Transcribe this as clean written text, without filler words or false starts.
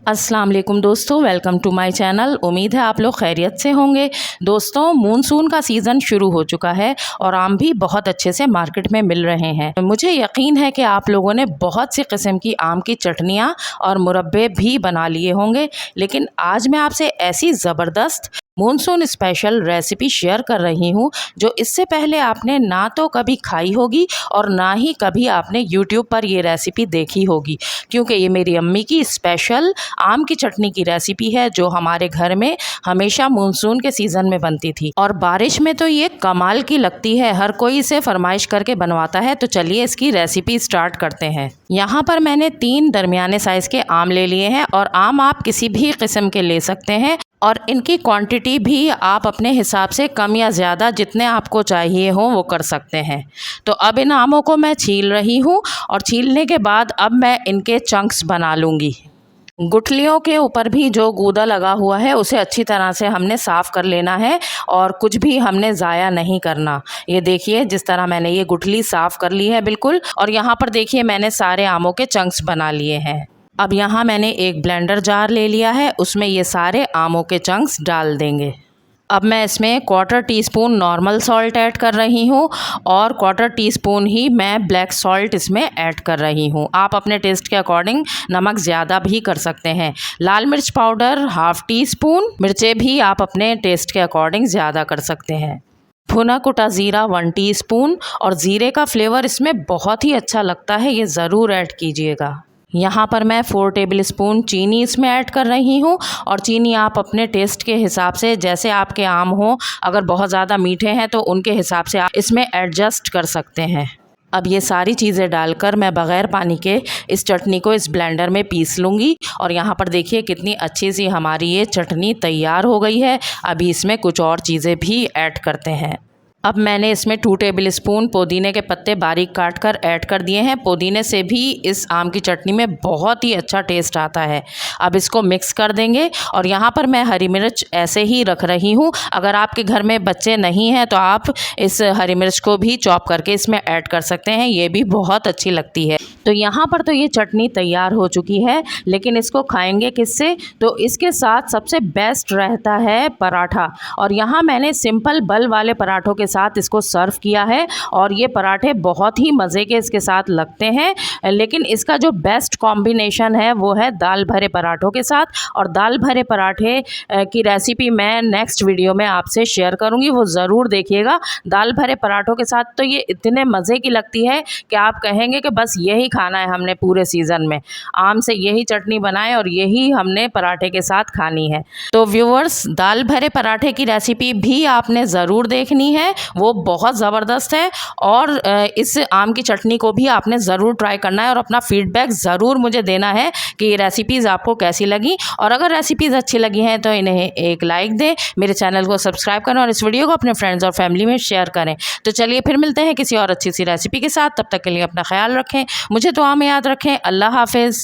अस्सलाम वालेकुम दोस्तों, वेलकम टू माय चैनल। उम्मीद है आप लोग खैरियत से होंगे। दोस्तों, मानसून का सीज़न शुरू हो चुका है और आम भी बहुत अच्छे से मार्केट में मिल रहे हैं। मुझे यकीन है कि आप लोगों ने बहुत सी किस्म की आम की चटनियाँ और मुरब्बे भी बना लिए होंगे, लेकिन आज मैं आपसे ऐसी ज़बरदस्त मानसून स्पेशल रेसिपी शेयर कर रही हूँ जो इससे पहले आपने ना तो कभी खाई होगी और ना ही कभी आपने यूट्यूब पर ये रेसिपी देखी होगी, क्योंकि ये मेरी अम्मी की स्पेशल आम की चटनी की रेसिपी है जो हमारे घर में हमेशा मानसून के सीज़न में बनती थी और बारिश में तो ये कमाल की लगती है। हर कोई इसे फरमाइश करके बनवाता है। तो चलिए इसकी रेसिपी स्टार्ट करते हैं। यहाँ पर मैंने 3 दरमियाने साइज़ के आम ले लिए हैं और आम आप किसी भी किस्म के ले सकते हैं और इनकी क्वांटिटी भी आप अपने हिसाब से कम या ज़्यादा जितने आपको चाहिए हो वो कर सकते हैं। तो अब इन आमों को मैं छील रही हूँ और छीलने के बाद अब मैं इनके चंक्स बना लूँगी। गुठलियों के ऊपर भी जो गूदा लगा हुआ है उसे अच्छी तरह से हमने साफ़ कर लेना है और कुछ भी हमने ज़ाया नहीं करना। ये देखिए, जिस तरह मैंने ये गुठली साफ़ कर ली है बिल्कुल। और यहाँ पर देखिए मैंने सारे आमों के चंक्स बना लिए हैं। अब यहाँ मैंने एक ब्लेंडर जार ले लिया है, उसमें ये सारे आमों के चंक्स डाल देंगे। अब मैं इसमें 1/4 टीस्पून नॉर्मल सॉल्ट ऐड कर रही हूँ और 1/4 टीस्पून ही मैं ब्लैक सॉल्ट इसमें ऐड कर रही हूँ। आप अपने टेस्ट के अकॉर्डिंग नमक ज़्यादा भी कर सकते हैं। लाल मिर्च पाउडर 1/2 टीस्पून, मिर्चें भी आप अपने टेस्ट के अकॉर्डिंग ज़्यादा कर सकते हैं। भुना कुटा ज़ीरा 1 टीस्पून, और ज़ीरे का फ्लेवर इसमें बहुत ही अच्छा लगता है, ये ज़रूर ऐड कीजिएगा। यहाँ पर मैं 4 टेबलस्पून चीनी इसमें ऐड कर रही हूँ और चीनी आप अपने टेस्ट के हिसाब से, जैसे आपके आम हो, अगर बहुत ज़्यादा मीठे हैं तो उनके हिसाब से आप इसमें एडजस्ट कर सकते हैं। अब ये सारी चीज़ें डालकर मैं बग़ैर पानी के इस चटनी को इस ब्लेंडर में पीस लूँगी। और यहाँ पर देखिए कितनी अच्छी सी हमारी ये चटनी तैयार हो गई है। अभी इसमें कुछ और चीज़ें भी ऐड करते हैं। अब मैंने इसमें 2 टेबलस्पून पुदीने के पत्ते बारीक काट कर ऐड कर दिए हैं। पुदीने से भी इस आम की चटनी में बहुत ही अच्छा टेस्ट आता है। अब इसको मिक्स कर देंगे और यहाँ पर मैं हरी मिर्च ऐसे ही रख रही हूँ। अगर आपके घर में बच्चे नहीं हैं तो आप इस हरी मिर्च को भी चॉप करके इसमें ऐड कर सकते हैं, ये भी बहुत अच्छी लगती है। तो यहाँ पर तो ये चटनी तैयार हो चुकी है, लेकिन इसको खाएंगे किससे? तो इसके साथ सबसे बेस्ट रहता है पराठा। और यहाँ मैंने सिंपल बल वाले पराठों के साथ इसको सर्व किया है और ये पराठे बहुत ही मज़े के इसके साथ लगते हैं। लेकिन इसका जो बेस्ट कॉम्बिनेशन है वो है दाल भरे पराठों के साथ। और दाल भरे पराठे की रेसिपी मैं नेक्स्ट वीडियो में आपसे शेयर करूँगी, वो ज़रूर देखिएगा। दाल भरे पराठों के साथ तो ये इतने मज़े की लगती है कि आप कहेंगे कि बस यही खाना है हमने पूरे सीज़न में। आम से यही चटनी बनाए और यही हमने पराठे के साथ खानी है। तो व्यूअर्स, दाल भरे पराठे की रेसिपी भी आपने ज़रूर देखनी है, वो बहुत ज़बरदस्त है। और इस आम की चटनी को भी आपने ज़रूर ट्राई करना है और अपना फीडबैक ज़रूर मुझे देना है कि ये रेसिपीज़ आपको कैसी लगी। और अगर रेसिपीज़ अच्छी लगी हैं तो इन्हें एक लाइक दें, मेरे चैनल को सब्सक्राइब करें और इस वीडियो को अपने फ्रेंड्स और फैमिली में शेयर करें। तो चलिए फिर मिलते हैं किसी और अच्छी सी रेसिपी के साथ। तब तक के लिए अपना ख्याल रखें, मुझे दुआ में याद रखें। अल्लाह हाफिज़।